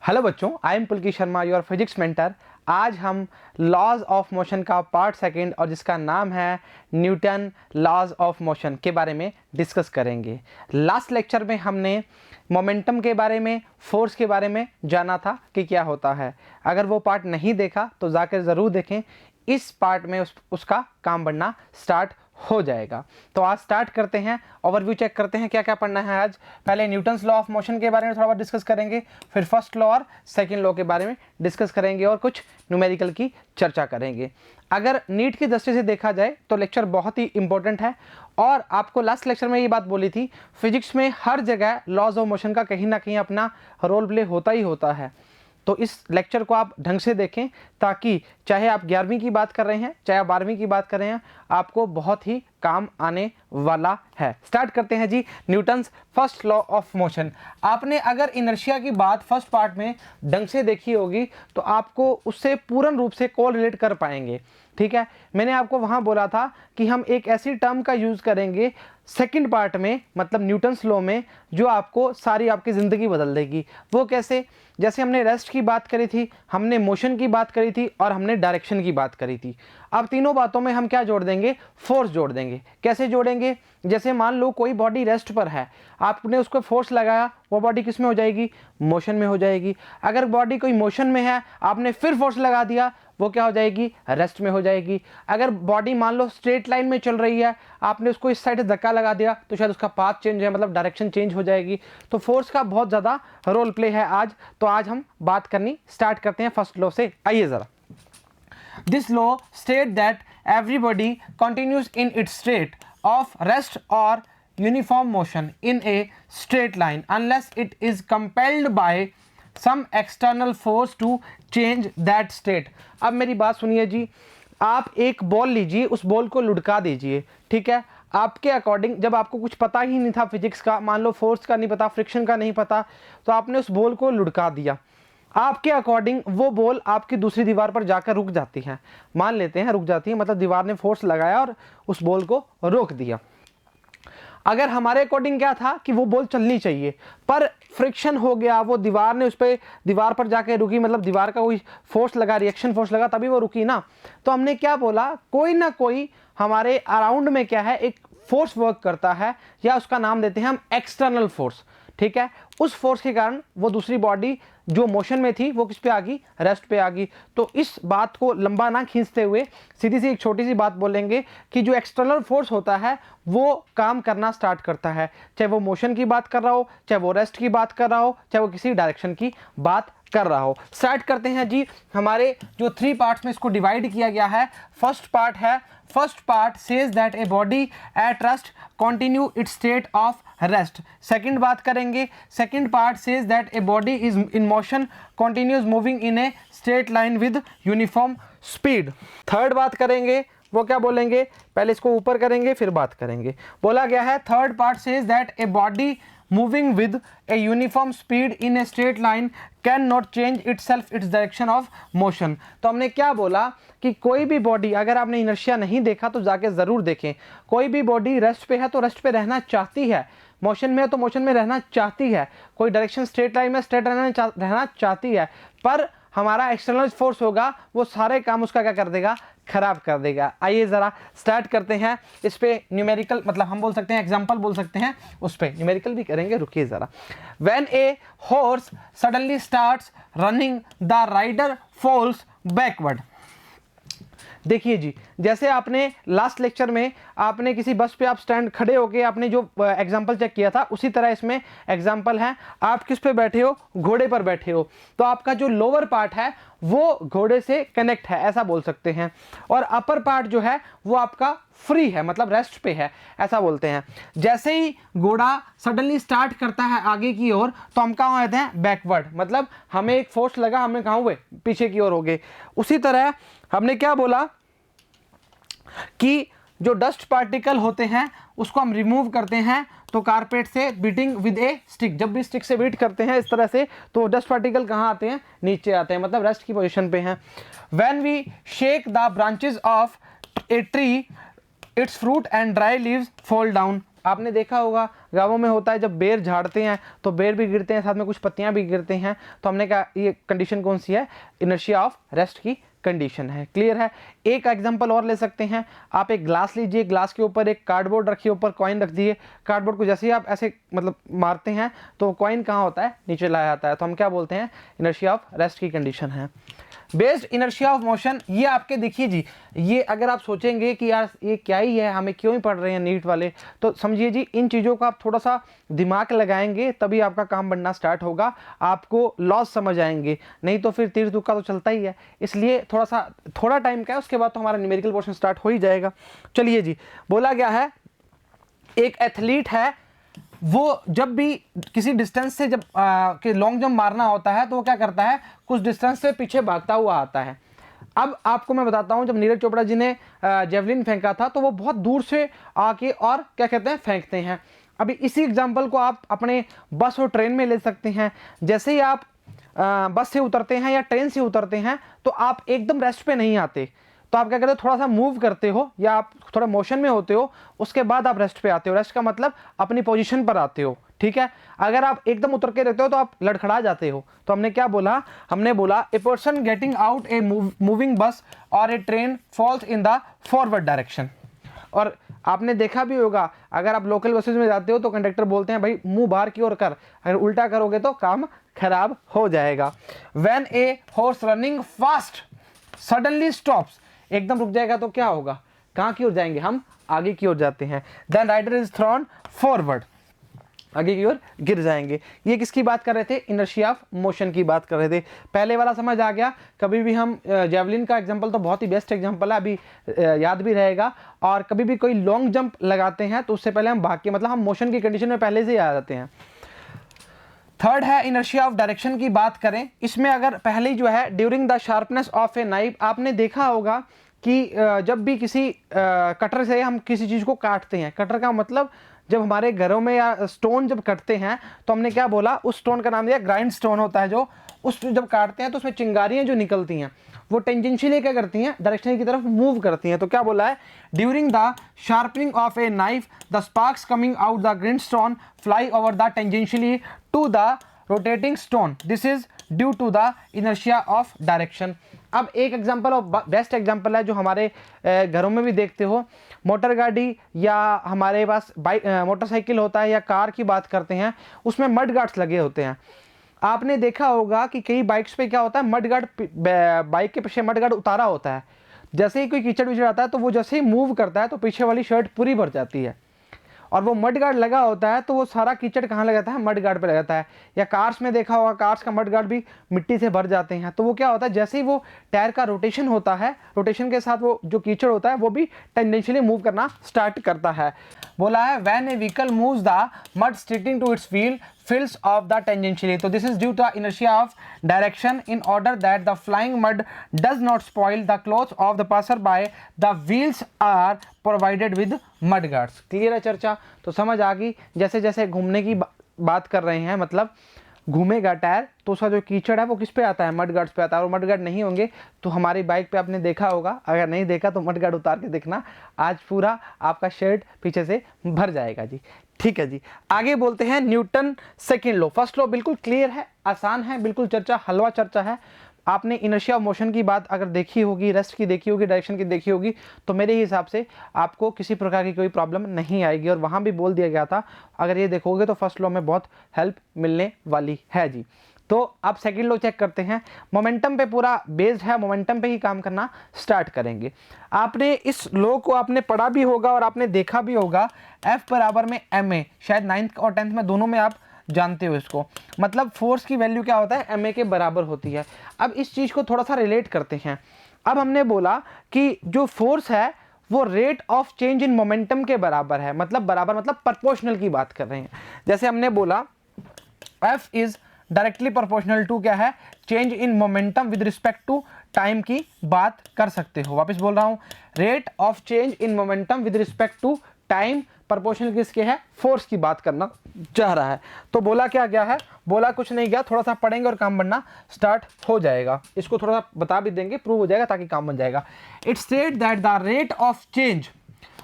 Hello बच्चों, I am Pulki Sharma, your physics mentor. आज हम लॉज ऑफ मोशन का पार्ट सेकंड और जिसका नाम है न्यूटन लॉज ऑफ मोशन के बारे में डिस्कस करेंगे। लास्ट लेक्चर में हमने मोमेंटम के बारे में, फोर्स के बारे में जाना था कि क्या होता है। अगर वो पार्ट नहीं देखा तो जाकर ज़रूर देखें। इस पार्ट में उसका काम बनना स्टार्ट हो जाएगा। तो आज स्टार्ट करते हैं, ओवरव्यू चेक करते हैं क्या क्या पढ़ना है आज। पहले न्यूटन्स लॉ ऑफ मोशन के बारे में थोड़ा बहुत डिस्कस करेंगे, फिर फर्स्ट लॉ और सेकंड लॉ के बारे में डिस्कस करेंगे और कुछ न्यूमेरिकल की चर्चा करेंगे। अगर नीट की दृष्टि से देखा जाए तो लेक्चर बहुत ही इंपॉर्टेंट है और आपको लास्ट लेक्चर में ये बात बोली थी, फिजिक्स में हर जगह लॉज ऑफ मोशन का कहीं ना कहीं अपना रोल प्ले होता ही होता है। तो इस लेक्चर को आप ढंग से देखें ताकि चाहे आप 11वीं की बात कर रहे हैं, चाहे आप 12वीं की बात कर रहे हैं, आपको बहुत ही काम आने वाला है। स्टार्ट करते हैं जी, Newton's first law of motion. आपने अगर इनर्शिया की बात फर्स्ट पार्ट में ढंग से देखी होगी तो आपको उससे पूर्ण रूप से कोल रिलेट कर पाएंगे। ठीक है, मैंने आपको वहाँ बोला था कि हम एक ऐसी टर्म का यूज़ करेंगे सेकंड पार्ट में, मतलब न्यूटन्स लॉ में, जो आपको सारी आपकी ज़िंदगी बदल देगी। वो कैसे? जैसे हमने रेस्ट की बात करी थी, हमने मोशन की बात करी थी और हमने डायरेक्शन की बात करी थी। अब तीनों बातों में हम क्या जोड़ देंगे? फोर्स जोड़ देंगे। कैसे जोड़ेंगे? जैसे मान लो कोई बॉडी रेस्ट पर है, आपने उसको फोर्स लगाया, वो बॉडी किस में हो जाएगी? मोशन में हो जाएगी। अगर बॉडी कोई मोशन में है, आपने फिर फोर्स लगा दिया, वो क्या हो जाएगी? रेस्ट में हो जाएगी। अगर बॉडी मान लो स्ट्रेट लाइन में चल रही है, आपने उसको इस साइड धक्का लगा दिया तो शायद उसका पाथ चेंज है, मतलब डायरेक्शन चेंज हो जाएगी। तो फोर्स का बहुत ज़्यादा रोल प्ले है आज। तो आज हम बात करनी स्टार्ट करते हैं फर्स्ट लॉ से। आइए ज़रा। This law state that everybody continues in its state of rest और uniform motion in a straight line unless it is compelled by some external force to change that state. अब मेरी बात सुनिए जी, आप एक बॉल लीजिए, उस बॉल को लुढ़का दीजिए। ठीक है, आपके अकॉर्डिंग, जब आपको कुछ पता ही नहीं था फिजिक्स का, मान लो फोर्स का नहीं पता, फ्रिक्शन का नहीं पता, तो आपने उस बॉल को लुढ़का दिया। आपके अकॉर्डिंग वो बॉल आपकी दूसरी दीवार पर जाकर रुक जाती है। मान लेते हैं रुक जाती है, मतलब दीवार ने फोर्स लगाया और उस बॉल को रोक दिया। अगर हमारे अकॉर्डिंग क्या था कि वो बॉल चलनी चाहिए, पर फ्रिक्शन हो गया, वो दीवार ने उस पर दीवार पर जाके रुकी, मतलब दीवार का कोई फोर्स लगा, रिएक्शन फोर्स लगा, तभी वो रुकी ना। तो हमने क्या बोला, कोई ना कोई हमारे अराउंड में क्या है, एक फोर्स वर्क करता है, या उसका नाम देते हैं हम एक्सटर्नल फोर्स। ठीक है, उस फोर्स के कारण वो दूसरी बॉडी जो मोशन में थी वो किस पे आ गई? रेस्ट पे आ गई। तो इस बात को लंबा ना खींचते हुए सीधी सी एक छोटी सी बात बोलेंगे कि जो एक्सटर्नल फोर्स होता है वो काम करना स्टार्ट करता है, चाहे वो मोशन की बात कर रहा हो, चाहे वो रेस्ट की बात कर रहा हो, चाहे वो किसी डायरेक्शन की बात कर रहा हो। स्टार्ट करते हैं जी। हमारे जो 3 पार्ट्स में इसको डिवाइड किया गया है। फर्स्ट पार्ट है, first part says that a body at rest continue its state of rest. Second बात करेंगे, second part says that A body is in motion continues moving in a straight line with uniform speed. Third बात करेंगे, वो क्या बोलेंगे? पहले इसको ऊपर करेंगे फिर बात करेंगे। बोला गया है third part says that a body moving with a uniform speed in a straight line can not change itself its direction of motion। तो हमने क्या बोला कि कोई भी बॉडी, अगर आपने इनर्शिया नहीं देखा तो जाके ज़रूर देखें, कोई भी बॉडी रेस्ट पे है तो रेस्ट पे रहना चाहती है, मोशन में है तो मोशन में रहना चाहती है, कोई डायरेक्शन स्ट्रेट लाइन में स्ट्रेट रहना चाहती है, पर हमारा एक्सटर्नल फोर्स होगा वो सारे काम उसका क्या कर देगा? खराब कर देगा। आइए ज़रा स्टार्ट करते हैं। इस पे न्यूमेरिकल, मतलब हम बोल सकते हैं एग्जांपल बोल सकते हैं, उस पे न्यूमेरिकल भी करेंगे। रुकिए ज़रा। When a horse suddenly starts running the rider falls backward. देखिए जी, जैसे आपने लास्ट लेक्चर में आपने किसी बस पे आप स्टैंड खड़े होके आपने जो एग्जांपल चेक किया था, उसी तरह इसमें एग्जांपल है। आप किस पे बैठे हो? घोड़े पर बैठे हो, तो आपका जो लोअर पार्ट है वो घोड़े से कनेक्ट है, ऐसा बोल सकते हैं, और अपर पार्ट जो है वो आपका फ्री है, मतलब रेस्ट पे है, ऐसा बोलते हैं। जैसे ही घोड़ा सडनली स्टार्ट करता है आगे की ओर, तो हम कहाँ आते हैं? बैकवर्ड, मतलब हमें एक फोर्स लगा, हमें कहाँ हुए? पीछे की ओर हो गए। उसी तरह हमने क्या बोला कि जो डस्ट पार्टिकल होते हैं उसको हम रिमूव करते हैं, तो कारपेट से बीटिंग विद ए स्टिक, जब भी स्टिक से बीट करते हैं इस तरह से, तो डस्ट पार्टिकल कहाँ आते हैं? नीचे आते हैं, मतलब रेस्ट की पोजीशन पे हैं। When we shake the branches of a tree its fruit and dry leaves fall down. आपने देखा होगा गाँवों में होता है जब बेर झाड़ते हैं तो बेर भी गिरते हैं, साथ में कुछ पत्तियां भी गिरते हैं, तो हमने कहा ये कंडीशन कौन सी है, इनर्शिया ऑफ रेस्ट की कंडीशन है। क्लियर है। एक एग्जांपल और ले सकते हैं, आप एक ग्लास लीजिए, ग्लास के ऊपर एक कार्डबोर्ड रखिए, ऊपर कॉइन रख दिए, कार्डबोर्ड को जैसे ही आप ऐसे मतलब मारते हैं तो कॉइन कहाँ होता है, नीचे लाया जाता है, तो हम क्या बोलते हैं, इनर्शिया ऑफ रेस्ट की कंडीशन है। बेस्ड इनर्शिया ऑफ मोशन, ये आपके देखिए जी, ये अगर आप सोचेंगे कि यार ये क्या ही है, हमें क्यों ही पढ़ रहे हैं नीट वाले, तो समझिए जी इन चीज़ों का आप थोड़ा सा दिमाग लगाएंगे तभी आपका काम बनना स्टार्ट होगा, आपको लॉस समझ आएंगे, नहीं तो फिर तीर तुक्का तो चलता ही है। इसलिए थोड़ा टाइम का है, उसके बाद तो हमारा न्यूमेरिकल पोर्शन स्टार्ट हो ही जाएगा। चलिए जी, बोला गया है एक एथलीट है, वो जब भी किसी डिस्टेंस से जब लॉन्ग जंप मारना होता है तो वो क्या करता है, कुछ डिस्टेंस से पीछे भागता हुआ आता है। अब आपको मैं बताता हूं, जब नीरज चोपड़ा जी ने जेवलिन फेंका था तो वो बहुत दूर से आके और क्या कहते हैं, फेंकते हैं। अभी इसी एग्जांपल को आप अपने बस और ट्रेन में ले सकते हैं। जैसे ही आप बस से उतरते हैं या ट्रेन से उतरते हैं तो आप एकदम रेस्ट पे नहीं आते, तो आप क्या करते हो, थोड़ा सा मूव करते हो या आप थोड़ा मोशन में होते हो, उसके बाद आप रेस्ट पे आते हो। रेस्ट का मतलब अपनी पोजीशन पर आते हो, ठीक है। अगर आप एकदम उतर के रहते हो तो आप लड़खड़ा जाते हो। तो हमने क्या बोला, हमने बोला a person getting out a moving bus और a train falls in the forward direction. और आपने देखा भी होगा, अगर आप लोकल बसेज में जाते हो तो कंडक्टर बोलते हैं भाई मुंह बाहर की ओर कर, अगर उल्टा करोगे तो काम खराब हो जाएगा। When a horse running fast suddenly stops, एकदम रुक जाएगा तो क्या होगा, कहाँ की ओर जाएंगे, हम आगे की ओर जाते हैं। Then rider is thrown forward, आगे की ओर गिर जाएंगे। ये किसकी बात कर रहे थे, इनर्शिया ऑफ मोशन की बात कर रहे थे। पहले वाला समझ आ गया। कभी भी हम जेवलिन का एग्जांपल तो बहुत ही बेस्ट एग्जांपल है, अभी याद भी रहेगा। और कभी भी कोई लॉन्ग जंप लगाते हैं तो उससे पहले हम भाग के मतलब हम मोशन की कंडीशन में पहले से ही आ जाते हैं। थर्ड है इनर्शिया ऑफ डायरेक्शन की बात करें, इसमें अगर पहले जो है during the sharpness of a knife, आपने देखा होगा कि जब भी किसी कटर से हम किसी चीज़ को काटते हैं, कटर का मतलब जब हमारे घरों में या स्टोन जब कटते हैं तो हमने क्या बोला, उस स्टोन का नाम दिया ग्राइंड स्टोन होता है, जो उस जब काटते हैं तो उसमें चिंगारियां जो निकलती हैं वो टेंजेंशियली क्या करती हैं, डायरेक्शन की तरफ मूव करती हैं। तो क्या बोला है, during the sharpening of a knife the sparks coming out the grind stone fly over the tangentially to the rotating stone, this is due to the inertia of direction. अब एक एग्जांपल और best example है जो हमारे घरों में भी देखते हो, मोटर गाड़ी या हमारे पास बाइक मोटरसाइकिल होता है या कार की बात करते हैं, उसमें मड गार्ड्स लगे होते हैं। आपने देखा होगा कि कई बाइक्स पे क्या होता है, मड गार्ड, बाइक के पीछे मड गार्ड उतारा होता है। जैसे ही कोई कीचड़ विचड़ आता है तो वो जैसे ही मूव करता है तो पीछे वाली शर्ट पूरी भर जाती है, और वो मड गार्ड लगा होता है तो वो सारा कीचड़ कहाँ लगा जाता है, मड गार्ड पे लगा जाता है। या कार्स में देखा होगा, कार्स का मड गार्ड भी मिट्टी से भर जाते हैं। तो वो क्या होता है, जैसे ही वो टायर का रोटेशन होता है, रोटेशन के साथ वो जो कीचड़ होता है वो भी टेंडेंशियली मूव करना स्टार्ट करता है। बोला है when a vehicle moves the mud sticking to its wheel fills of the tangentially, so this is due to inertia of direction. In order that the flying mud does not spoil the clothes of the passerby, the wheels are provided with mud guards. Clear है चर्चा, तो समझ आ गई। जैसे जैसे घूमने की बात कर रहे हैं, मतलब घूमेगा टायर तो उसका जो कीचड़ है वो किस पे आता है, मड गार्ड्स पे आता है। और मड गार्ड नहीं होंगे तो हमारी बाइक पे आपने देखा होगा, अगर नहीं देखा तो मड गार्ड उतार के देखना, आज पूरा आपका शर्ट पीछे से भर जाएगा जी। ठीक है जी, आगे बोलते हैं Newton second law. First law बिल्कुल क्लियर है, आसान है, बिल्कुल चर्चा हलवा चर्चा है। आपने इनर्शिया ऑफ मोशन की बात अगर देखी होगी, रेस्ट की देखी होगी, डायरेक्शन की देखी होगी, तो मेरे हिसाब से आपको किसी प्रकार की कोई प्रॉब्लम नहीं आएगी। और वहाँ भी बोल दिया गया था, अगर ये देखोगे तो फर्स्ट लॉ में बहुत हेल्प मिलने वाली है जी। तो अब सेकंड लॉ चेक करते हैं। मोमेंटम पे पूरा बेस्ड है, मोमेंटम पे ही काम करना स्टार्ट करेंगे। आपने इस लॉ को आपने पढ़ा भी होगा और आपने देखा भी होगा, F बराबर में ma, शायद 9th और 10th में दोनों में आप जानते हो इसको। मतलब फोर्स की वैल्यू क्या होता है, ma के बराबर होती है। अब इस चीज़ को थोड़ा सा रिलेट करते हैं। अब हमने बोला कि जो फोर्स है वो rate of change in momentum के बराबर है, मतलब बराबर मतलब प्रोपोर्शनल की बात कर रहे हैं। जैसे हमने बोला F is directly proportional to क्या है, change in momentum with respect to time की बात कर सकते हो। वापस बोल रहा हूं, rate of change in momentum with respect to time proportional किसके है, फोर्स की बात करना चाह रहा है। तो बोला क्या गया है, बोला कुछ नहीं गया, थोड़ा सा पढ़ेंगे और काम बनना स्टार्ट हो जाएगा। इसको थोड़ा सा बता भी देंगे, प्रूव हो जाएगा ताकि काम बन जाएगा। It said that the rate of change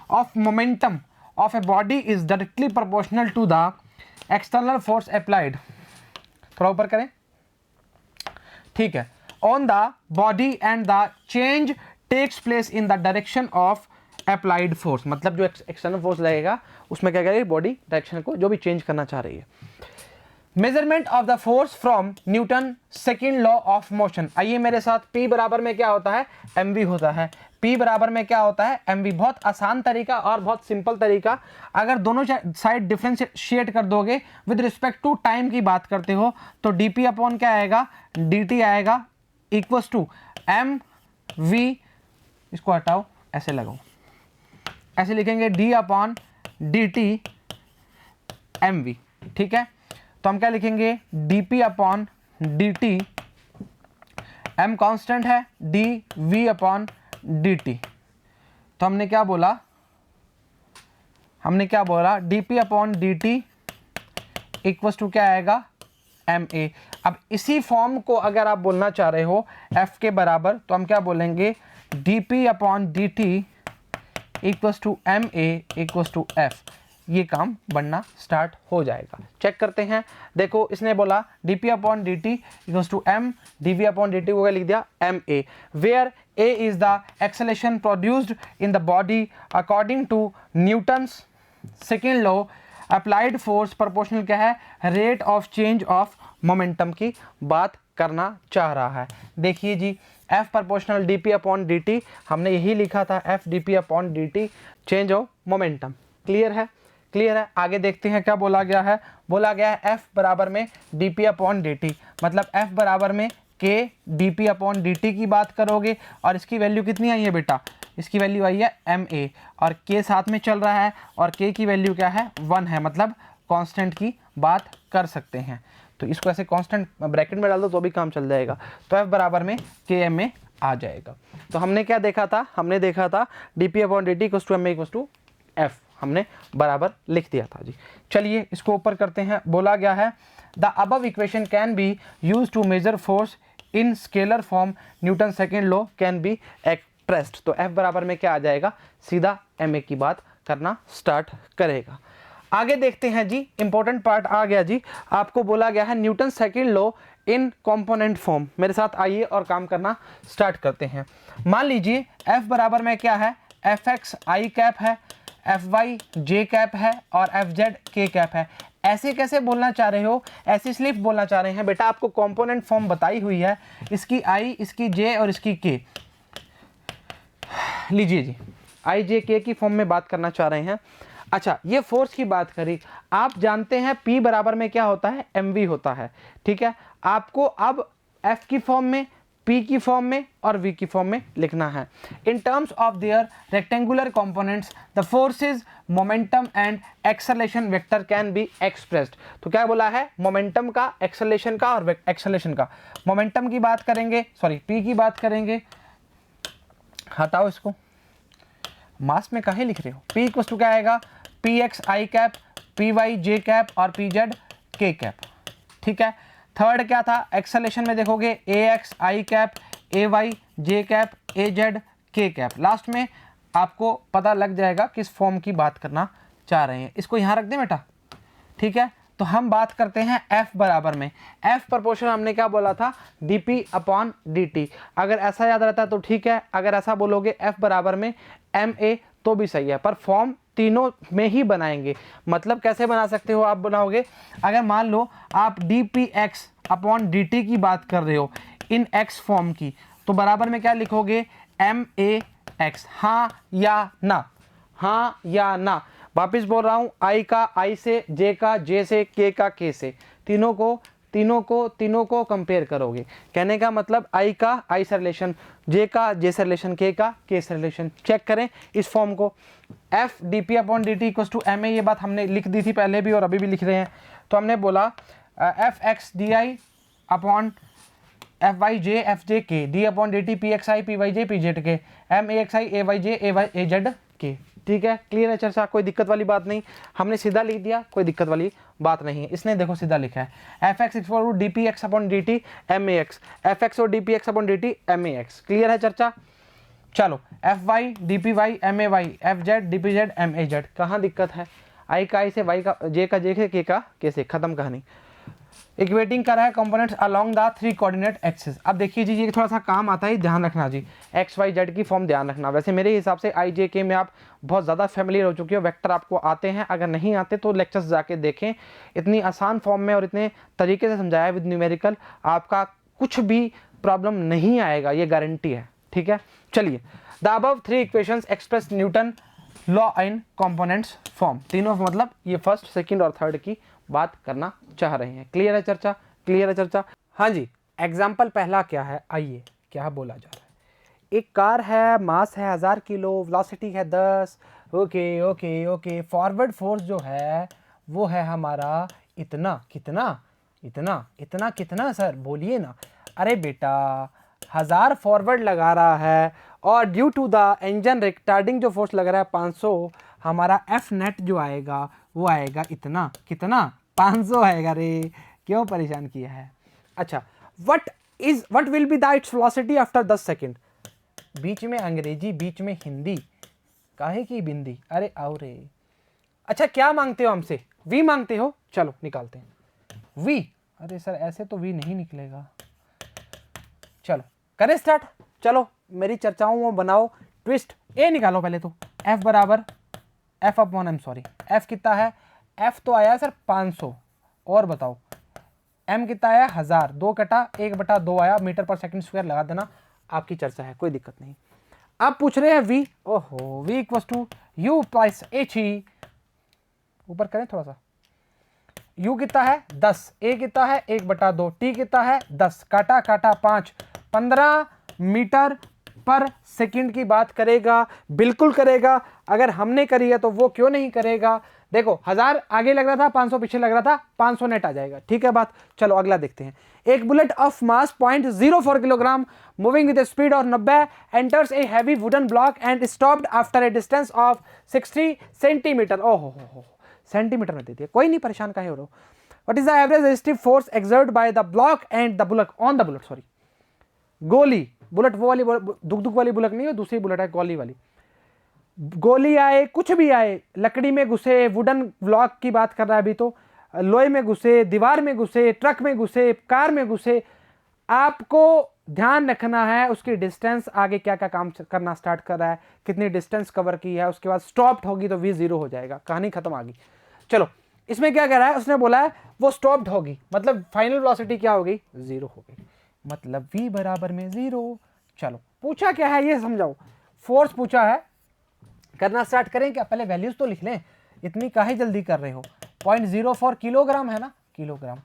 of momentum of a body is directly proportional to the external force applied, थोड़ा ऊपर करें, ठीक है, on the body and the change takes place in the direction of applied force, मतलब जो external force लगेगा उसमें क्या करेगी, बॉडी डायरेक्शन को जो भी चेंज करना चाह रही है। Measurement of the force from Newton second law of motion, आइए मेरे साथ, P बराबर में क्या होता है, mv होता है। P बराबर में क्या होता है, mv। बहुत आसान तरीका और बहुत सिंपल तरीका, अगर दोनों साइड डिफ्रेंशिएट कर दोगे विद रिस्पेक्ट टू टाइम की बात करते हो तो dp अपॉन क्या आएगा, dt आएगा इक्वल्स टू mv, इसको हटाओ, ऐसे लगाओ, ऐसे लिखेंगे d अपॉन dt mv, ठीक है। तो हम क्या लिखेंगे, dp upon dt, m constant है, dv अपॉन dt। तो हमने क्या बोला, dp upon dt equals to क्या आएगा, ma। अब इसी फॉर्म को अगर आप बोलना चाह रहे हो f के बराबर, तो हम क्या बोलेंगे, dp upon dt equals to ma equals to f। ये काम बनना स्टार्ट हो जाएगा। चेक करते हैं, देखो इसने बोला dp upon dt equals to m, dv upon dt को लिख दिया ma, where a is the acceleration produced in the body according to Newton's second law applied force proportional क्या है, rate of change of momentum की बात करना चाह रहा है। देखिए जी, f proportional dp upon dt, हमने यही लिखा था, f dp upon dt change of momentum. Clear है, क्लियर है। आगे देखते हैं क्या बोला गया है, बोला गया है f बराबर में dp अपॉन dt, मतलब f बराबर में k dp अपॉन dt की बात करोगे, और इसकी वैल्यू कितनी आई है बेटा, इसकी वैल्यू आई है ma, और k साथ में चल रहा है और k की वैल्यू क्या है, 1 है, मतलब कांस्टेंट की बात कर सकते हैं। तो इसको ऐसे कांस्टेंट ब्रैकेट में डाल दो तो भी काम चल जाएगा। तो f बराबर में km में आ जाएगा। तो हमने क्या देखा था, हमने देखा था dp upon dt equals to ma equals to f, हमने बराबर लिख दिया था जी। चलिए इसको ऊपर करते हैं। बोला गया है the above equation can be use to measure force in scalar form, Newton second law can be expressed. तो f बराबर में क्या आ जाएगा, सीधा ma की बात करना स्टार्ट करेगा। आगे देखते हैं जी, इंपॉर्टेंट पार्ट आ गया जी। आपको बोला गया है Newton second law in component form. मेरे साथ आइए और काम करना स्टार्ट करते हैं। मान लीजिए f बराबर में क्या है, fx i कैप है, fy j कैप है और fz k कैप है। ऐसे कैसे बोलना चाह रहे हो, ऐसी स्लिप बोलना चाह रहे हैं बेटा, आपको कंपोनेंट फॉर्म बताई हुई है, इसकी i, इसकी j और इसकी k। लीजिए जी, i j k की फॉर्म में बात करना चाह रहे हैं। अच्छा, ये फोर्स की बात करी, आप जानते हैं P बराबर में क्या होता है, mv होता है, ठीक है। आपको अब F की फॉर्म में, P की फॉर्म में और V की फॉर्म में लिखना है। In terms of their rectangular components the forces, momentum and acceleration vector can be expressed. तो क्या बोला है, मोमेंटम का, एक्सेलरेशन का और एक्सेलरेशन का। मोमेंटम की बात करेंगे, सॉरी P की बात करेंगे, हटाओ इसको, मास में काहे लिख रहे हो। P इक्वल्स टू क्या आएगा, px i cap, py j cap और pz k कैप, ठीक है। थर्ड क्या था, एक्सेलरेशन में देखोगे ax i cap, ay j cap, az k cap. Last में आपको पता लग जाएगा किस फॉर्म की बात करना चाह रहे हैं। इसको यहाँ रख दें बेटा, ठीक है। तो हम बात करते हैं f बराबर में, f प्रोपोर्शनल हमने क्या बोला था, dp अपॉन dt। अगर ऐसा याद रहता है तो ठीक है, अगर ऐसा बोलोगे f बराबर में ma तो भी सही है, पर फॉर्म तीनों में ही बनाएंगे। मतलब कैसे बना सकते हो आप, बनाओगे अगर मान लो आप dpx अपॉन dt की बात कर रहे हो इन x फॉर्म की, तो बराबर में क्या लिखोगे, max, हाँ या ना, हाँ या ना। वापिस बोल रहा हूँ, i का i से, j का j से, k का k से, तीनों को कंपेयर करोगे। कहने का मतलब i का i से रिलेशन, j का j से रिलेशन, k का k से रिलेशन। चेक करें इस फॉर्म को, f dp upon dt equals to ma, ये बात हमने लिख दी थी पहले भी और अभी भी लिख रहे हैं। तो हमने बोला fx di upon fyj fj k, d upon dt pxi pyj pz k, maxi ayj az k। ठीक है, क्लियर है चर्चा, कोई दिक्कत वाली बात नहीं, हमने सीधा लिख दिया, कोई दिक्कत वाली बात नहीं है। इसने देखो सीधा लिखा है fx equal to dpx upon dt max, fx और dpx upon dt max। Clear है चर्चा, चलो F Y D P Y M A Y F Z D P Z M A Z, कहाँ दिक्कत है? आई का आई से, वाई का जे का जे से, के का के से, खत्म कहानी। इक्वेटिंग कर रहा है components along the 3 coordinate axis. अब देखिए जी, ये थोड़ा सा काम आता है, ध्यान रखना जी, एक्स वाई जेड की फॉर्म ध्यान रखना। वैसे मेरे हिसाब से आई जे के में आप बहुत ज़्यादा फैमिलियर हो चुके हो, वेक्टर आपको आते हैं, अगर नहीं आते तो लेक्चर्स जाके देखें। इतनी आसान फॉर्म में और इतने तरीके से समझाया विद न्यूमेरिकल, आपका कुछ भी प्रॉब्लम नहीं आएगा, ये गारंटी है, ठीक है। चलिए, the above 3 equations express Newton law in components form, तीनों मतलब ये फर्स्ट, सेकंड और थर्ड की बात करना चाह रहे हैं। क्लियर है चर्चा? क्लियर है चर्चा? हाँ जी। एग्जाम्पल पहला क्या है, आइए क्या बोला जा रहा है। एक कार है, मास है 1000 किलो, वेलोसिटी है 10। Okay okay okay, forward force जो है वो है हमारा इतना, कितना इतना, इतना कितना सर बोलिए ना। अरे बेटा 1000 फॉरवर्ड लगा रहा है और due to the engine retarding जो फोर्स लग रहा है 500, हमारा एफ नेट जो आएगा वो आएगा इतना, कितना 500 आएगा रे, क्यों परेशान किया है। अच्छा, what will be the its velocity after 10 second. बीच में अंग्रेजी, बीच में हिंदी, काहे की बिंदी, अरे आओ रे। अच्छा क्या मांगते हो हमसे? वी मांगते हो? चलो निकालते हैं वी। अरे सर ऐसे तो वी नहीं निकलेगा। चलो करें स्टार्ट। चलो मेरी चर्चाओं में बनाओ ट्विस्ट। ए निकालो पहले तो, एफ बराबर F upon M, sorry F कितना है, एफ तो आया सर 500, और बताओ एम कितना आया 1000, 2 कटा 1/2 आया, मीटर पर सेकंड स्क्वायर लगा देना, आपकी चर्चा है, कोई दिक्कत नहीं। अब पूछ रहे हैं वी, ओहो V equal to U plus H E, ऊपर करें थोड़ा सा, u कितना है 10, a कितना है 1/2, t कितना है 10, काटा काटा 5, 15 मीटर पर सेकंड की बात करेगा, बिल्कुल करेगा। अगर हमने करी है तो वो क्यों नहीं करेगा। देखो 1000 आगे लग रहा था, 500 पीछे लग रहा था, 500 नेट आ जाएगा, ठीक है बात। चलो अगला देखते हैं। एक bullet of mass 0.04 kilogram moving with speed और 90 enters a heavy wooden block and stopped after a distance of 60 centimetre. ओहो हो, सेंटीमीटर में देती है, कोई नहीं, परेशान काहे हो रहे हो। What is the average resistive force exerted by the block and the bullet on the bullet, sorry गोली, बुलेट वो वाली दुख दुख वाली बुलेट नहीं है, दूसरी बुलेट है गोली वाली। गोली आए, कुछ भी आए, लकड़ी में घुसे, वुडन ब्लॉक की बात कर रहा है अभी तो, लोहे में घुसे, दीवार में घुसे, ट्रक में घुसे, कार में घुसे, आपको ध्यान रखना है उसकी डिस्टेंस आगे क्या क्या काम करना स्टार्ट कर रहा है, कितनी डिस्टेंस कवर की है, उसके बाद स्टॉप्ड होगी तो v 0 हो जाएगा, कहानी खत्म आ गई। चलो इसमें क्या कह रहा है, उसने बोला है वो स्टॉप्ड होगी, मतलब फाइनल वेलोसिटी क्या हो गई 0 हो गई, मतलब v बराबर में 0। चलो पूछा क्या है ये समझाओ, फोर्स पूछा है, करना स्टार्ट करें क्या, पहले वैल्यूज तो लिख लें, इतनी काहे जल्दी कर रहे हो। 0.04 किलोग्राम है ना, किलोग्राम,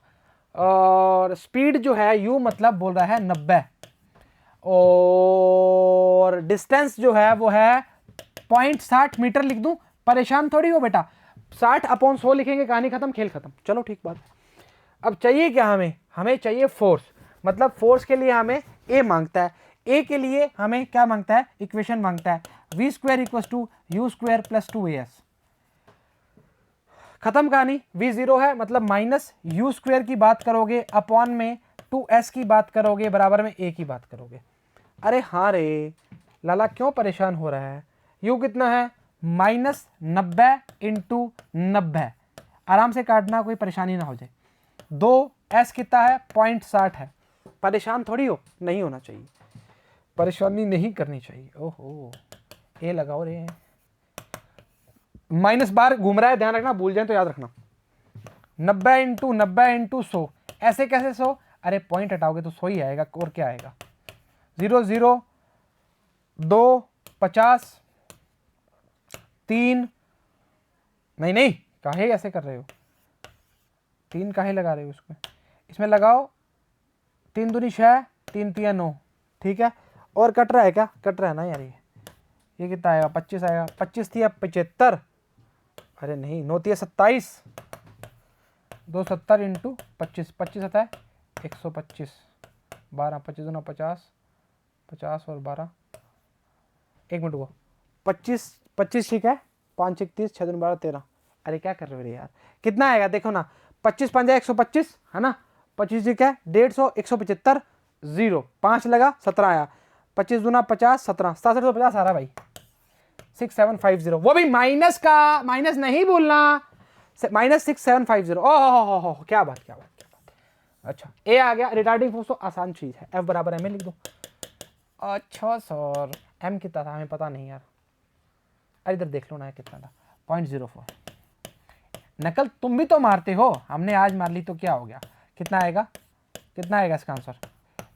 और स्पीड जो है u मतलब बोल रहा है 90, और डिस्टेंस जो है वो है 0.60 मीटर लिख दूं, परेशान थोड़ी हो बेटा, 60/100 लिखेंगे, कहानी खत्म, खेल खत्म। चलो ठीक बात। अब चाहिए क्या हमें, हमें चाहिए फोर्स, मतलब फोर्स के लिए हमें a मांगता है, a के लिए हमें क्या मांगता है, इक्वेशन मांगता है v² = u² + 2as, खत्म कहानी। v 0 है मतलब -u² की बात करोगे, अपॉन में 2s की बात करोगे, बराबर में a की बात करोगे। अरे हाँ रे लाला क्यों परेशान हो रहा है, u कितना है -90 × 90, आराम से काटना, कोई परेशानी ना हो जाए। 2s कितना है 0.60 है, परेशान थोड़ी हो, नहीं होना चाहिए, परेशानी नहीं करनी चाहिए। ओहो ए लगाओ रे, माइनस बार घूम रहा है, ध्यान रखना, भूल जाए तो याद रखना। 90 × 90 × 100, ऐसे कैसे 100, अरे पॉइंट हटाओगे तो 100 ही आएगा, और क्या आएगा 0 0 2 50 3, नहीं काहे ऐसे कर रहे हो, 3 काहे लगा रहे हो उसमें, इसमें लगाओ 3 दूनी 6, 3 3 9, ठीक है। और कट रहा है क्या, कट रहा है ना यार, ये कितना आएगा 25 आएगा, 25 थी अब 75, अरे नहीं 9 थी 27, 270 × 25, 25 आता है 125, 12 25 2 50, 50 और 12, 1 मिनट को 25 25 ठीक है, 5 31 6 12 13, अरे क्या कर रहे हो रे यार, कितना आएगा देखो ना, 25 5 125 है ना, 25 ठीक है 150 175 0, 5 लगा 17 आया, 25 दूना 50, 17, 6750 आ रहा भाई, 6750, वो भी माइनस का, माइनस नहीं बोलना, -6750। ओह क्या बात क्या बात क्या बात। अच्छा ए आ गया, रिटार्डिंग फोर्स तो आसान चीज है, F बराबर एम ए लिख दो। अच्छा सर एम कितना था हमें पता नहीं यार, अरे इधर देख लो ना कितना था, 0.04। नकल तुम भी तो मारते हो, हमने आज मार ली तो क्या हो गया, कितना आएगा, कितना आएगा इसका आंसर,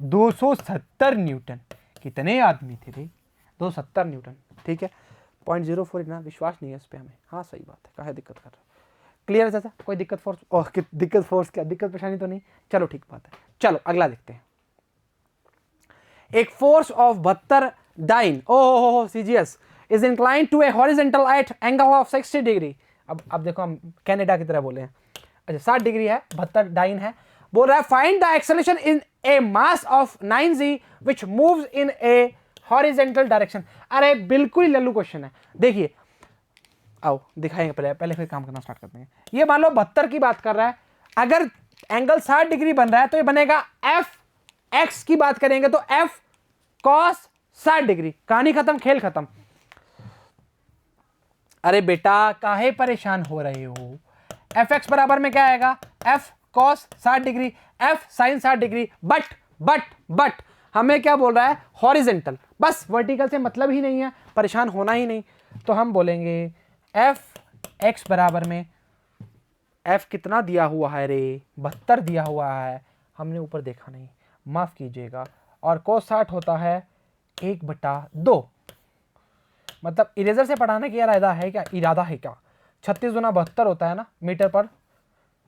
270 न्यूटन। कितने आदमी थे भाई, 270 न्यूटन, ठीक है। 0.04 इतना विश्वास नहीं है इस पर हमें, हाँ सही बात है, काहे दिक्कत कर रहे हो। क्लियर है चाचा, कोई दिक्कत फोर्स, ओह दिक्कत फोर्स क्या, दिक्कत परेशानी तो नहीं, चलो ठीक बात है। चलो अगला देखते हैं। एक force of 72 dyne, oh CGS is inclined to a horizontal at angle of 60 degree. अब देखो हम कनाडा की तरह बोले हैं, अच्छा 60 डिग्री है, 72 डाइन है, बोल रहा है find the acceleration in A mass of 9g which moves in A horizontal direction. अरे बिल्कुल ही लल्लू क्वेश्चन है, देखिए आओ दिखाएंगे, पहले फिर काम करना स्टार्ट करते हैं। ये मान लो 72 की बात कर रहा है, अगर एंगल 60 डिग्री बन रहा है तो ये बनेगा एफ एक्स की बात करेंगे तो एफ कॉस 60 डिग्री, कहानी खत्म, खेल खत्म। अरे बेटा काहे परेशान हो रहे हो, एफ एक्स बराबर में क्या आएगा, F cos 60 degree, F sine 60 degree, but हमें क्या बोल रहा है, हॉरिजेंटल, बस वर्टिकल से मतलब ही नहीं है, परेशान होना ही नहीं। तो हम बोलेंगे एफ एक्स बराबर में, एफ कितना दिया हुआ है रे, 72 दिया हुआ है, हमने ऊपर देखा नहीं, माफ कीजिएगा, और cos 60 होता है 1/2, मतलब इरेजर से पढ़ाने की इरादा है क्या, 36 गुना 72 होता है ना मीटर पर,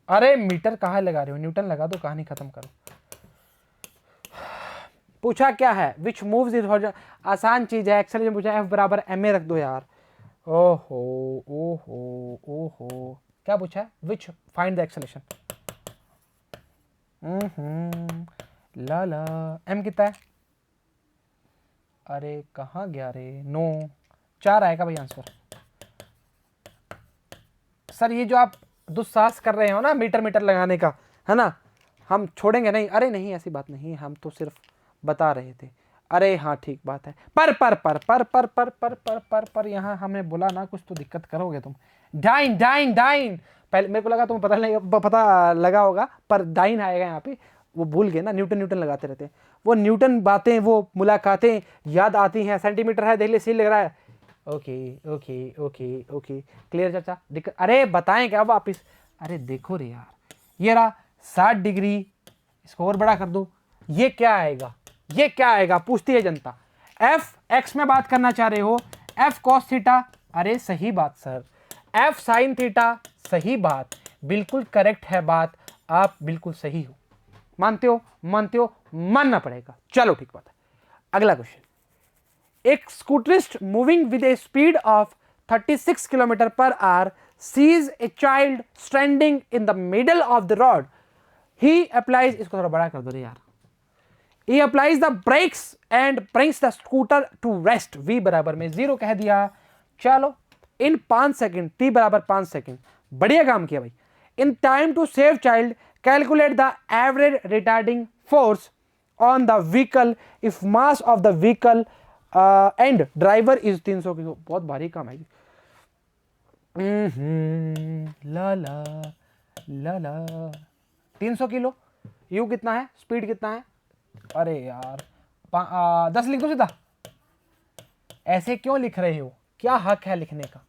अरे मीटर कहाँ लगा रहे हो, न्यूटन लगा दो, कहानी खत्म करो। पूछा क्या है, विच मूव्स इज, आसान चीज है, एक्सेलरेशन पूछा, एफ बराबर एम ए रख दो यार। ओहो ओहो ओहो क्या पूछा है, विच फाइंड द एक्सेलरेशन, ला ला, एम कितना है, अरे कहाँ गया रे, 9, 4 आएगा भाई आंसर। सर ये जो आप दुस्साहस कर रहे हो ना मीटर लगाने का, है ना, हम छोड़ेंगे नहीं, अरे नहीं ऐसी बात नहीं, हम तो सिर्फ बता रहे थे। अरे हाँ ठीक बात है, पर यहाँ हमें बोला ना कुछ तो दिक्कत करोगे तुम। डाइन डाइन डाइन, पहले मेरे को लगा तुम्हें पता लगा होगा, पर डाइन आएगा यहाँ पे, वो भूल गए ना, न्यूटन लगाते रहते हैं, वो न्यूटन बातें, वो मुलाकातें याद आती हैं। सेंटीमीटर है देख ले, सही लग रहा है, okay okay okay okay clear चाचा, दिक्कत, अरे बताएं क्या वापिस, अरे देखो रे यार, ये रहा 60 डिग्री, इसको और बड़ा कर दो, ये क्या आएगा, ये क्या आएगा, पूछती है जनता। एफ एक्स में बात करना चाह रहे हो, एफ कॉस थीटा, अरे सही बात सर, एफ साइन थीटा, सही बात, बिल्कुल करेक्ट है बात, आप बिल्कुल सही हो, मानते हो, मानना पड़ेगा। चलो ठीक बात है, अगला क्वेश्चन। एक scooterist moving with a speed of 36 kilometre per hour sees a child standing in the middle of the road, he applies, इसको थोड़ा बड़ा कर दो रे यार, he applies the brakes and brings the scooter to rest, v बराबर में 0 कह दिया। चलो इन 5 सेकेंड, t बराबर 5 सेकेंड, बढ़िया काम किया भाई। In time to save child calculate the average retarding force on the vehicle if mass of the vehicle and driver is 300 kilo, बहुत भारी काम है। ला ला ला ला 300 किलो, यू कितना है, स्पीड कितना है, अरे यार 10 लिख दो सीधा, ऐसे क्यों लिख रहे हो, क्या हक है लिखने का,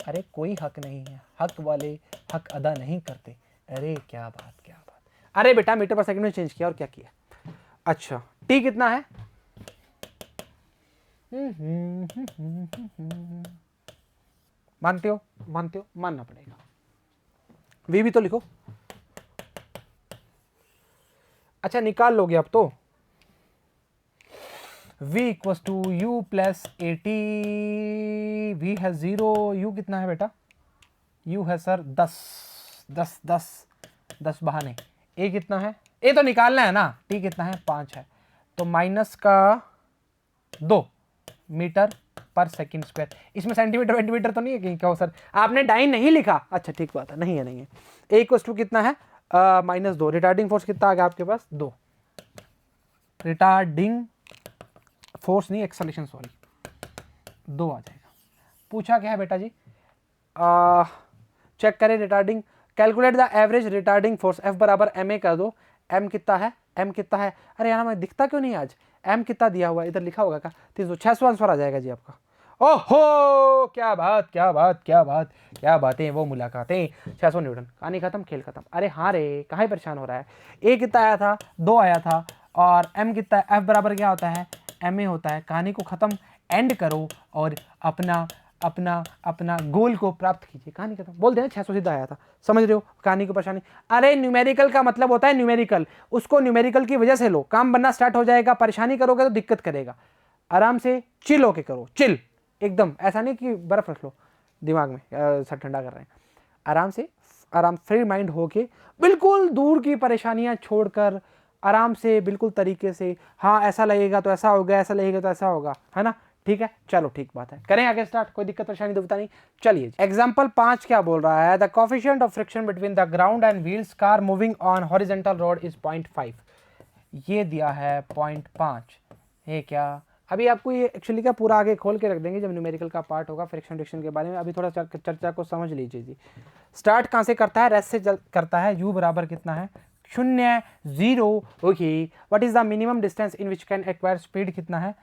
अरे कोई हक नहीं है, हक वाले हक अदा नहीं करते। अरे क्या बात क्या बात, अरे बेटा मीटर पर सेकंड में चेंज किया और क्या किया। अच्छा टी कितना है, मानते हो, मानना पड़ेगा। वी भी तो लिखो, अच्छा निकाल लोगे अब तो, v equals to U plus 80, v है 0, u कितना है बेटा, u है सर 10 बहाने, a कितना है, a तो निकालना है ना, t कितना है 5 है, तो माइनस का 2 मीटर पर सेकंड स्क्वायर, इसमें सेंटीमीटर तो नहीं है कहीं, कहो सर आपने डाइन नहीं लिखा, अच्छा ठीक बात है, नहीं है, a इक्वस टू कितना है -2, रिटार्डिंग फोर्स कितना आ गया आपके पास 2, रिटार्डिंग फोर्स नहीं, एक्सेलरेशन सॉरी, 2 आ जाएगा। पूछा क्या है बेटा जी, चेक करें retarding, calculate the average retarding force, F बराबर ma कर दो। m कितना है, m कितना है, अरे यार मैं दिखता क्यों नहीं आज, m कितना दिया हुआ है, इधर लिखा होगा क्या, 300, 600 आंसर आ जाएगा जी आपका। ओहो क्या बात क्या बात क्या बात क्या बातें, वो मुलाकातें, 600 न्यूटन। कहानी खत्म, खेल खत्म। अरे हाँ रे, कहाँ परेशान हो रहा है, a कितना आया था, 2 आया था, और m कितना है, F बराबर क्या होता है, ma होता है। कहानी को खत्म, एंड करो और अपना अपना अपना गोल को प्राप्त कीजिए। कहानी खत्म, बोल देना 600 सीधा आया था, समझ रहे हो कहानी को परेशानी। अरे न्यूमेरिकल का मतलब होता है न्यूमेरिकल, उसको न्यूमेरिकल की वजह से लो, काम बनना स्टार्ट हो जाएगा। परेशानी करोगे तो दिक्कत करेगा, आराम से चिल होके करो, चिल एकदम, ऐसा नहीं कि बर्फ रख लो दिमाग में, सर ठंडा कर रहे हैं, आराम से, आराम फ्री माइंड होके, बिल्कुल दूर की परेशानियां छोड़कर आराम से, बिल्कुल तरीके से, हाँ ऐसा लगेगा तो ऐसा होगा, ऐसा लगेगा तो ऐसा होगा, है ना, ठीक है, चलो ठीक बात है, करें आगे स्टार्ट, कोई दिक्कत परेशानी दुविधा नहीं। चलिए एग्जांपल 5 क्या बोल रहा है, the coefficient of friction between the ground and wheels car moving on horizontal road is 0.5, ये दिया है 0.5, ये क्या, अभी आपको ये एक्चुअली क्या पूरा आगे खोल के रख देंगे जब न्यूमेरिकल का पार्ट होगा फ्रिक्शन फ्रिक्शन के बारे में, अभी थोड़ा चर्चा को समझ लीजिए जी। स्टार्ट कहाँ से करता है, रेस्ट से करता है, u बराबर कितना है 0 0, okay, what is the minimum distance in which can acquire speed कितना है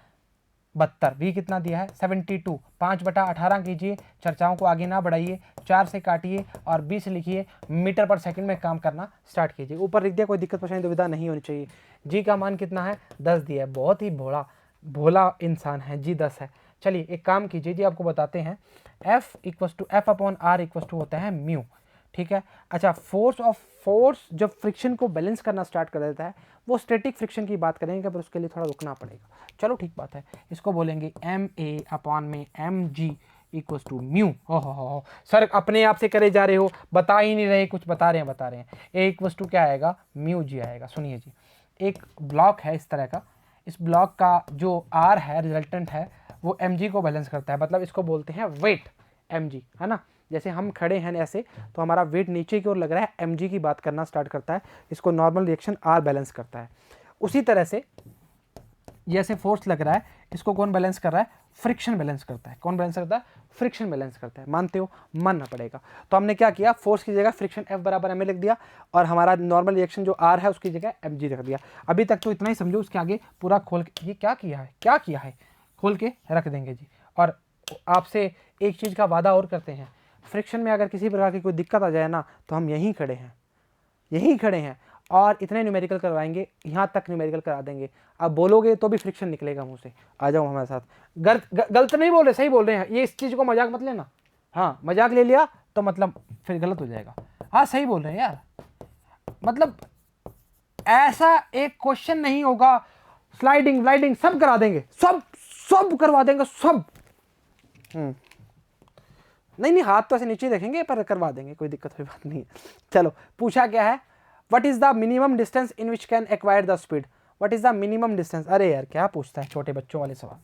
72, v कितना दिया है 72, 5/18 कीजिए, चर्चाओं को आगे ना बढ़ाइए, 4 से काटिए और 20 लिखिए, मीटर पर सेकंड में काम करना स्टार्ट कीजिए। ऊपर लिख दिया, कोई दिक्कत परेशानी दुविधा नहीं होनी चाहिए। g का मान कितना है 10 दिया है, बहुत ही भोला इंसान है जी, 10 है। चलिए एक काम कीजिए जी, आपको बताते हैं, F/r इक्वल टू होता है म्यू, ठीक है। अच्छा, फोर्स जब फ्रिक्शन को बैलेंस करना स्टार्ट कर देता है, वो स्टैटिक फ्रिक्शन की बात करेंगे, पर उसके लिए थोड़ा रुकना पड़ेगा। चलो ठीक बात है, इसको बोलेंगे ma/mg इक्वल टू म्यू। हो सर अपने आप से करे जा रहे हो, बता ही नहीं रहे, कुछ बता रहे हैं। ए इक्वल टू क्या आएगा, म्यू जी आएगा। सुनिए जी, एक ब्लॉक है इस तरह का, इस ब्लॉक का जो आर है रिजल्टेंट है वो mg को बैलेंस करता है, मतलब इसको बोलते हैं वेट mg, है ना। जैसे हम खड़े हैं ऐसे, तो हमारा वेट नीचे की ओर लग रहा है, mg की बात करना स्टार्ट करता है, इसको नॉर्मल रिएक्शन r बैलेंस करता है। उसी तरह से जैसे फोर्स लग रहा है, इसको कौन बैलेंस कर रहा है, फ्रिक्शन बैलेंस करता है। कौन बैलेंस करता है, फ्रिक्शन बैलेंस करता है। मानते हो, मानना पड़ेगा। तो हमने क्या किया, फोर्स की जगह फ्रिक्शन F बराबर ma लिख दिया, और हमारा नॉर्मल रिएक्शन जो R है उसकी जगह mg रख दिया। अभी तक तो इतना ही समझो, उसके आगे पूरा खोल के, ये क्या किया है खोल के रख देंगे जी। और आपसे एक चीज़ का वादा और करते हैं, फ्रिक्शन में अगर किसी प्रकार की कोई दिक्कत आ जाए ना, तो हम यहीं खड़े हैं और इतने न्यूमेरिकल करवाएंगे, यहाँ तक न्यूमेरिकल करा देंगे। अब बोलोगे तो भी फ्रिक्शन निकलेगा मुंह से, आ जाओ हमारे साथ। गलत नहीं बोल रहे, सही बोल रहे हैं, ये इस चीज़ को मजाक मत लेना। हाँ, मजाक ले लिया तो मतलब फिर गलत हो जाएगा। हाँ सही बोल रहे हैं यार, मतलब ऐसा एक क्वेश्चन नहीं होगा, स्लाइडिंग व्लाइडिंग सब करा देंगे, सब करवा देंगे, सब। नहीं हाथ तो ऐसे नीचे देखेंगे, पर करवा देंगे, कोई दिक्कत वाली बात नहीं है। चलो पूछा क्या है, what is the minimum distance in which can acquire the speed, what is the minimum distance. अरे यार क्या पूछता है छोटे बच्चों वाले सवाल।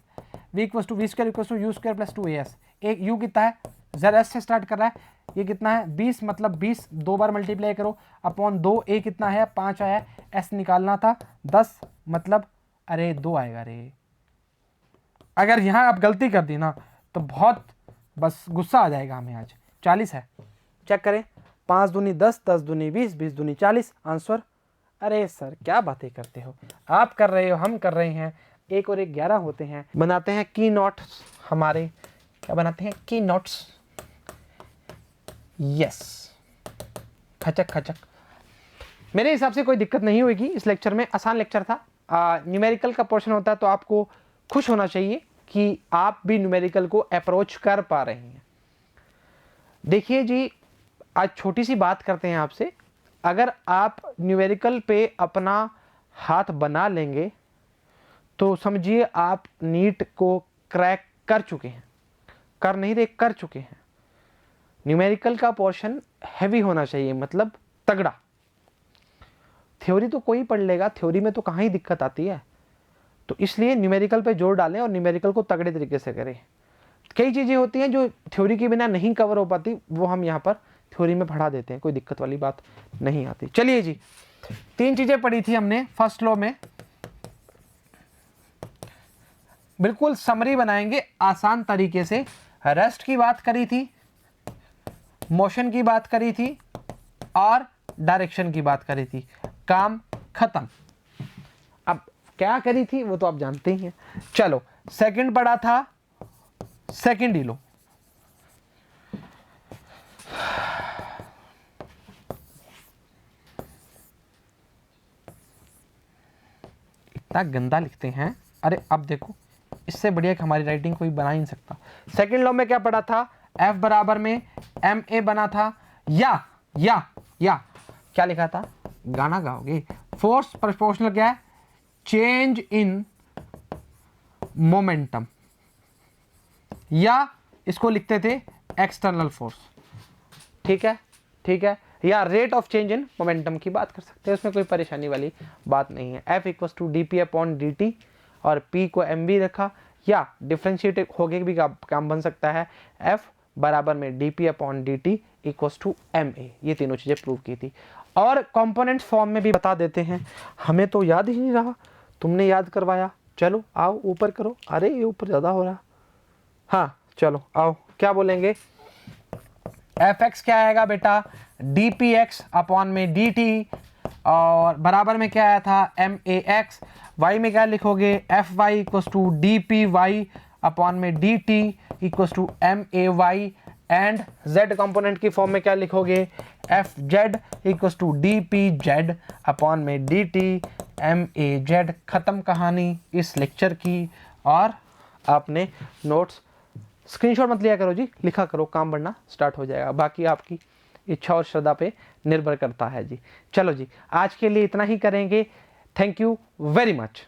v equal to v² equal to u² plus 2as, एक u कितना है, जरा s से स्टार्ट कर रहा है, ये कितना है 20, मतलब 20 2 बार मल्टीप्लाई करो अपॉन 2, a कितना है 5 आया, s निकालना था 10, मतलब अरे 2 आएगा रे। अगर यहाँ आप गलती कर दी ना तो बहुत बस गुस्सा आ जाएगा हमें आज। 40 है, चेक करें, 5 दूनी 10, 10 दूनी 20, 20 दूनी 40, आंसर। अरे सर क्या बातें करते हो, आप कर रहे हो, हम कर रहे हैं, 1 और 1 11 होते हैं। बनाते हैं की नोट्स, हमारे क्या बनाते हैं, की नोट्स, यस, खचक। मेरे हिसाब से कोई दिक्कत नहीं होगी इस लेक्चर में, आसान लेक्चर था। न्यूमेरिकल का पोर्शन होता है तो आपको खुश होना चाहिए कि आप भी न्यूमेरिकल को अप्रोच कर पा रहे हैं। देखिए जी, आज छोटी सी बात करते हैं आपसे, अगर आप न्यूमेरिकल पे अपना हाथ बना लेंगे तो समझिए आप नीट को क्रैक कर चुके हैं, कर नहीं रहे, कर चुके हैं। न्यूमेरिकल का पोर्शन हैवी होना चाहिए, मतलब तगड़ा। थ्योरी तो कोई पढ़ लेगा, थ्योरी में तो कहाँ ही दिक्कत आती है, तो इसलिए न्यूमेरिकल पे जोर डालें और न्यूमेरिकल को तगड़े तरीके से करें। कई चीज़ें होती हैं जो थ्योरी के बिना नहीं कवर हो पाती, वो हम यहाँ पर थ्योरी में पढ़ा देते हैं, कोई दिक्कत वाली बात नहीं आती। चलिए जी, 3 चीज़ें पढ़ी थी हमने फर्स्ट लॉ में, बिल्कुल समरी बनाएंगे आसान तरीके से। रेस्ट की बात करी थी, मोशन की बात करी थी और डायरेक्शन की बात करी थी, काम खत्म। अब क्या करी थी वो तो आप जानते ही हैं। चलो सेकंड पढ़ा था, सेकंड ही लो। इतना गंदा लिखते हैं, अरे अब देखो इससे बढ़िया कि हमारी राइटिंग कोई बना ही नहीं सकता। सेकंड लॉ में क्या पढ़ा था, F बराबर में ma बना था, या क्या लिखा था, गाना गाओगे, फोर्स प्रोपोर्शनल क्या है, चेंज इन मोमेंटम, या इसको लिखते थे एक्सटर्नल फोर्स। ठीक है, ठीक है, या rate of change in momentum की बात कर सकते हैं, उसमें कोई परेशानी वाली बात नहीं है। F इक्वल टू dp/dt और P को mv रखा, या डिफ्रेंशिएट होके भी काम बन सकता है, F बराबर में dp/dt इक्वल टू ma। ये तीनों चीज़ें प्रूव की थी। और कंपोनेंट्स फॉर्म में भी बता देते हैं, हमें तो याद ही नहीं रहा, तुमने याद करवाया। चलो आओ ऊपर करो, अरे ये ऊपर ज़्यादा हो रहा। हाँ चलो आओ, क्या बोलेंगे, fx क्या आएगा बेटा, dpx/dt, और बराबर में क्या आया था, max। y में क्या लिखोगे, fy equal to dpy/dt equal to may। And z component की फॉर्म में क्या लिखोगे, fz equal to dpz/dt maz। खत्म कहानी इस लेक्चर की। और आपने नोट्स स्क्रीनशॉट मत लिया करो जी, लिखा करो, काम बढ़ना स्टार्ट हो जाएगा। बाकी आपकी इच्छा और श्रद्धा पे निर्भर करता है जी। चलो जी, आज के लिए इतना ही करेंगे। Thank you very much.